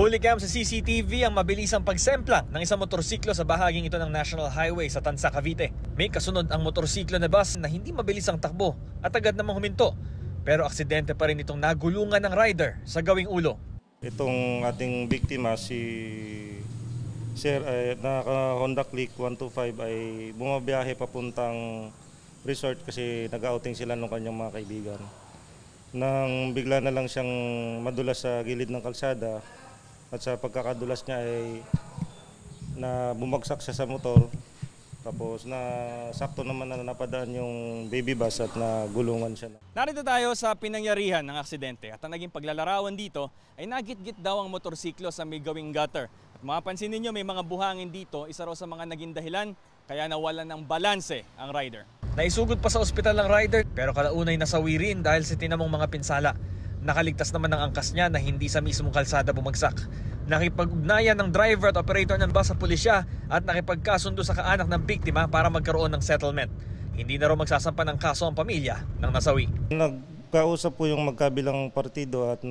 Nahuli cam sa CCTV ang mabilisang pagsemplang ng isang motorsiklo sa bahaging ito ng National Highway sa Tansa, Cavite. May kasunod ang motorsiklo na bus na hindi mabilis ang takbo at agad namang huminto. Pero aksidente pa rin itong nagulungan ng rider sa gawing ulo. Itong ating biktima, si Sir, naka Honda Click 125 ay bumabiyahe papuntang resort kasi nag-outing sila ng kanyang mga kaibigan. Nang bigla na lang siyang madulas sa gilid ng kalsada at sa pagkakadulas niya ay bumagsak siya sa motor. Tapos sakto naman na napadaan yung baby bus at nagulungan siya. Narito tayo sa pinangyarihan ng aksidente at ang naging paglalarawan dito ay nagit-git daw ang motorsiklo sa may gawing gutter. At mapapansin ninyo may mga buhangin dito, isa raw sa mga naging dahilan kaya nawalan ng balanse ang rider. Naisugod pa sa ospital ng rider pero kalaunay nasawi rin dahil sa tinamong mga pinsala. Nakaligtas naman ng angkas niya na hindi sa mismong kalsada bumagsak. Nakipag-ugnayan ng driver at operator ng bus sa pulisya at nakipagkasundo sa kaanak ng biktima para magkaroon ng settlement. Hindi na raw magsasampa ng kaso ang pamilya ng nasawi. Nagkausap po yung magkabilang partido at